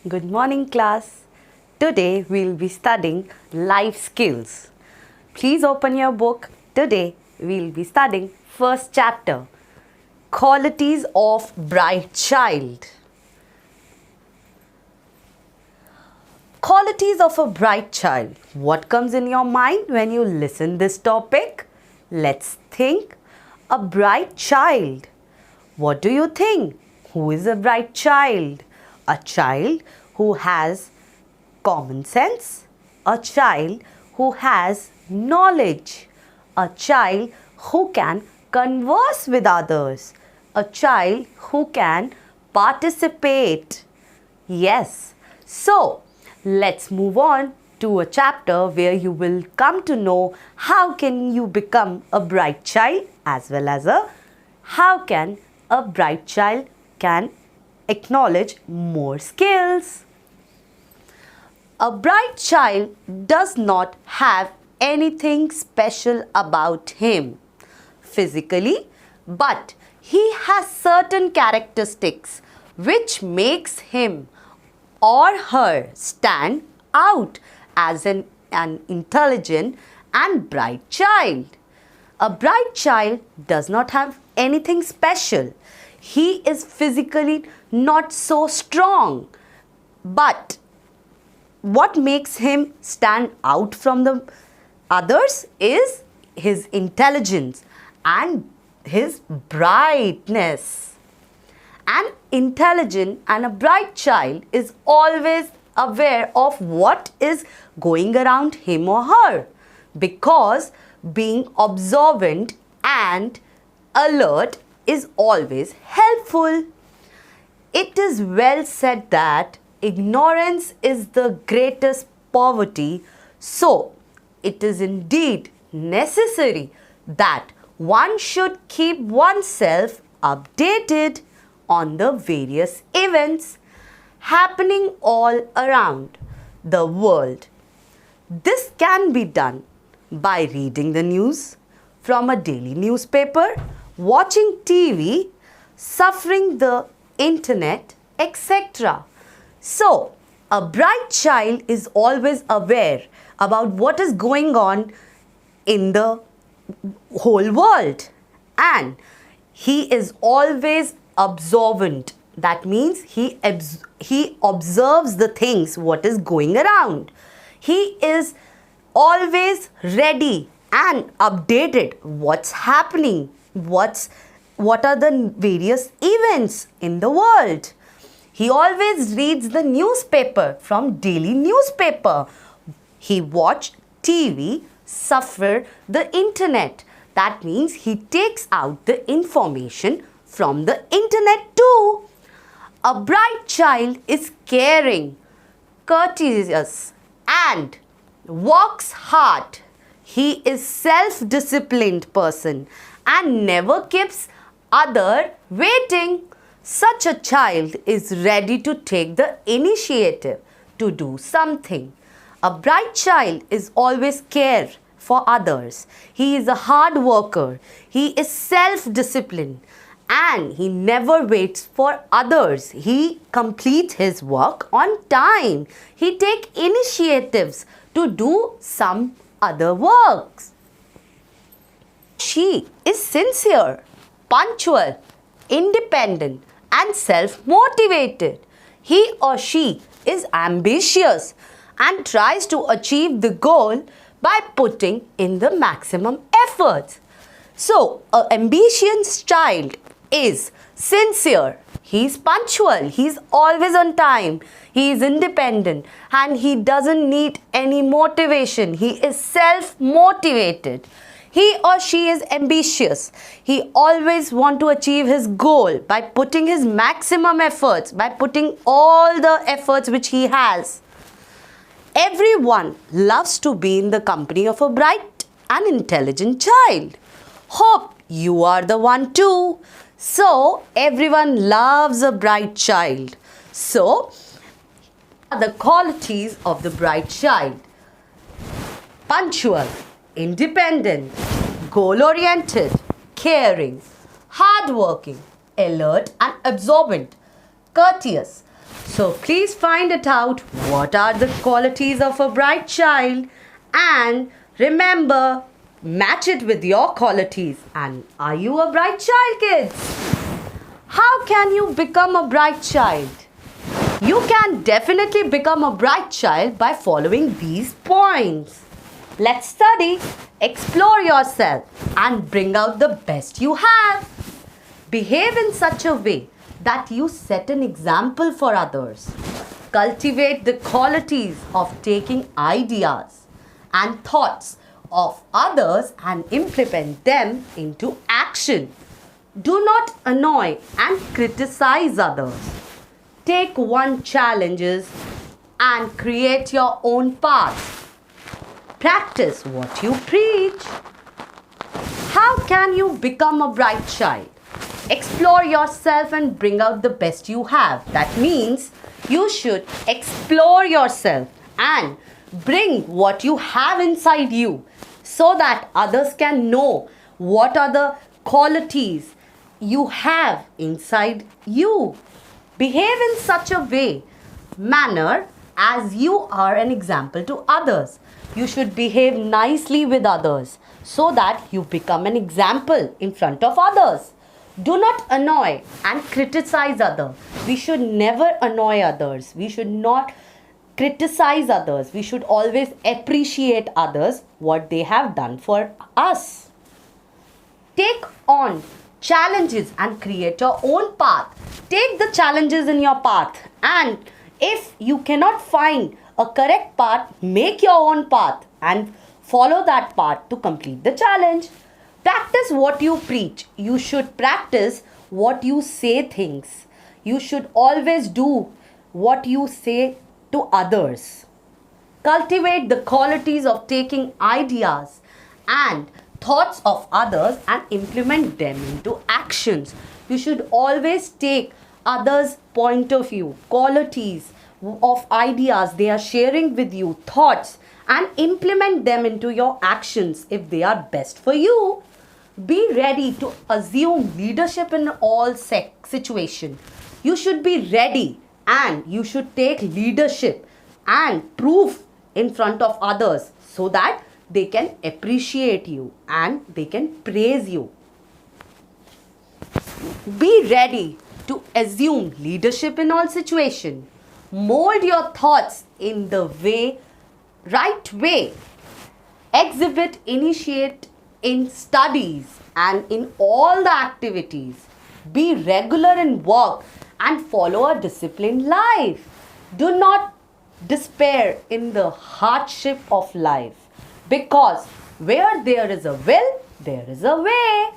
Good morning, class. Today we'll be studying life skills. Please open your book. Today we'll be studying first chapter, Qualities of Bright Child. Qualities of a bright child. What comes in your mind when you listen this topic? Let's think. A bright child. What do you think? Who is a bright child? A child who has common sense, a child who has knowledge, a child who can converse with others, a child who can participate. Yes, so let's move on to a chapter where you will come to know how can you become a bright child as well as how can a bright child can acknowledge more skills. A bright child does not have anything special about him physically, but he has certain characteristics which makes him or her stand out as an intelligent and bright child. A bright child does not have anything special. He is physically not so strong, but what makes him stand out from the others is his intelligence and his brightness. An intelligent and a bright child is always aware of what is going around him or her, because being observant and alert is always helpful. It is well said that ignorance is the greatest poverty, so it is indeed necessary that one should keep oneself updated on the various events happening all around the world. This can be done by reading the news from a daily newspaper, watching TV, surfing the internet, etc. So, a bright child is always aware about what is going on in the whole world, and he is always observant. That means he observes the things what is going around. He is always ready and updated what's happening, what are the various events in the world. He always reads the newspaper from daily newspaper. He watched TV, surfer the internet. That means he takes out the information from the internet too. A bright child is caring, courteous, and works hard. He is self-disciplined person and never keeps other waiting. Such a child is ready to take the initiative to do something. A bright child is always care for others. He is a hard worker. He is self-disciplined and he never waits for others. He completes his work on time. He takes initiatives to do some other works. She is sincere, punctual, independent, and self-motivated. He or she is ambitious and tries to achieve the goal by putting in the maximum efforts. So, an ambitious child is sincere, he is punctual, he is always on time, he is independent, and he doesn't need any motivation. He is self-motivated. He or she is ambitious. He always wants to achieve his goal by putting his maximum efforts, by putting all the efforts which he has. Everyone loves to be in the company of a bright and intelligent child. Hope you are the one too. So, everyone loves a bright child. So, the qualities of the bright child: punctual, independent, goal-oriented, caring, hardworking, alert and observant, courteous, So please find it out what are the qualities of a bright child, and remember, match it with your qualities. And are you a bright child, kids? How can you become a bright child? You can definitely become a bright child by following these points. Let's study, explore yourself, and bring out the best you have. Behave in such a way that you set an example for others. Cultivate the qualities of taking ideas and thoughts of others and implement them into action. Do not annoy and criticize others. Take one challenges and create your own path. Practice what you preach. How can you become a bright child? Explore yourself and bring out the best you have. That means you should explore yourself and bring what you have inside you so that others can know what are the qualities you have inside you. Behave in such a manner as you are an example to others. You should behave nicely with others so that you become an example in front of others. Do not annoy and criticize others. We should never annoy others. We should not criticize others. We should always appreciate others, what they have done for us. Take on challenges and create your own path. Take the challenges in your path, and if you cannot find a correct path, make your own path and follow that path to complete the challenge. Practice what you preach. You should practice what you say things. You should always do what you say to others. Cultivate the qualities of taking ideas and thoughts of others and implement them into actions. You should always take others' point of view, qualities of ideas they are sharing with you, thoughts, and implement them into your actions if they are best for you. Be ready to assume leadership in all situations. You should be ready and you should take leadership and proof in front of others so that they can appreciate you and they can praise you. Be ready to assume leadership in all situations. Mold your thoughts in the right way. Exhibit, initiate in studies and in all the activities. Be regular in work and follow a disciplined life. Do not despair in the hardship of life, because where there is a will, there is a way.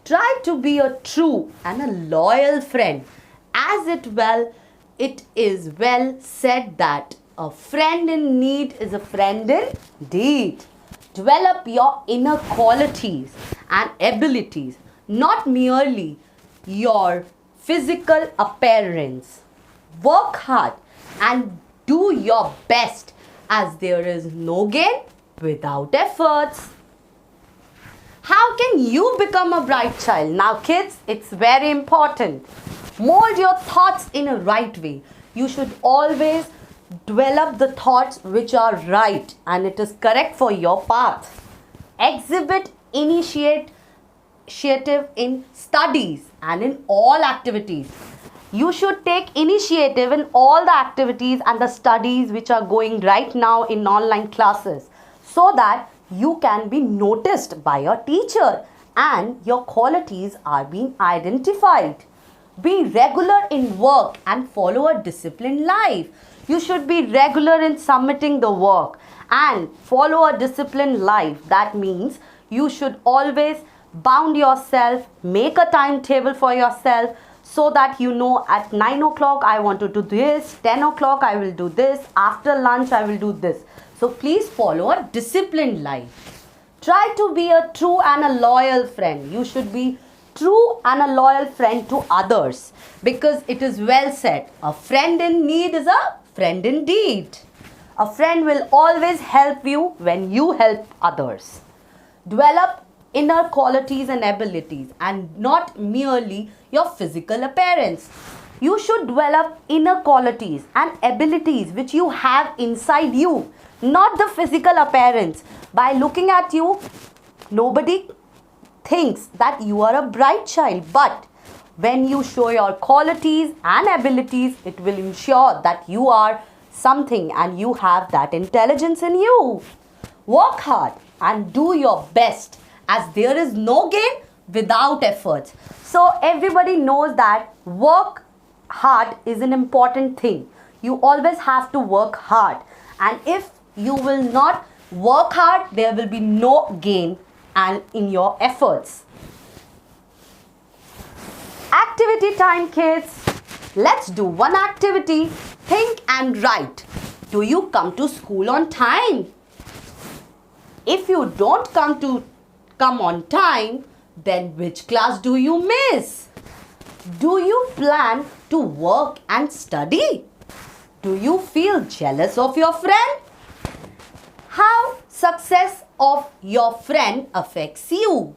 Try to be a true and a loyal friend, as it is well said that a friend in need is a friend indeed. Develop your inner qualities and abilities, not merely your physical appearance. Work hard and do your best, as there is no gain without efforts. How can you become a bright child? Now kids, it's very important. Mold your thoughts in a right way. You should always develop the thoughts which are right and it is correct for your path. Exhibit initiative in studies and in all activities. You should take initiative in all the activities and the studies which are going right now in online classes, so that you can be noticed by your teacher and your qualities are being identified. Be regular in work and follow a disciplined life. You should be regular in submitting the work and follow a disciplined life. That means you should always bound yourself, make a timetable for yourself, so that you know at 9 o'clock I want to do this, 10 o'clock I will do this, after lunch I will do this. So please follow a disciplined life. Try to be a true and a loyal friend. You should be true and a loyal friend to others, because it is well said, a friend in need is a friend indeed. A friend will always help you when you help others. Develop inner qualities and abilities and not merely your physical appearance. You should develop inner qualities and abilities which you have inside you, not the physical appearance. By looking at you, nobody thinks that you are a bright child, but when you show your qualities and abilities, it will ensure that you are something and you have that intelligence in you. Work hard and do your best, as there is no gain without efforts. So everybody knows that work hard is an important thing. You always have to work hard, and if you will not work hard, there will be no gain and in your efforts. Activity time, kids. Let's do one activity. Think and write. Do you come to school on time? If you don't come on time, then which class do you miss? Do you plan to work and study? Do you feel jealous of your friend? How success of your friend affects you?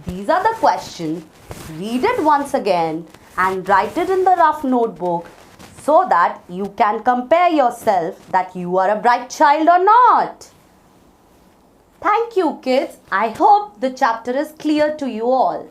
These are the questions. Read it once again and write it in the rough notebook so that you can compare yourself that you are a bright child or not. Thank you, kids. I hope the chapter is clear to you all.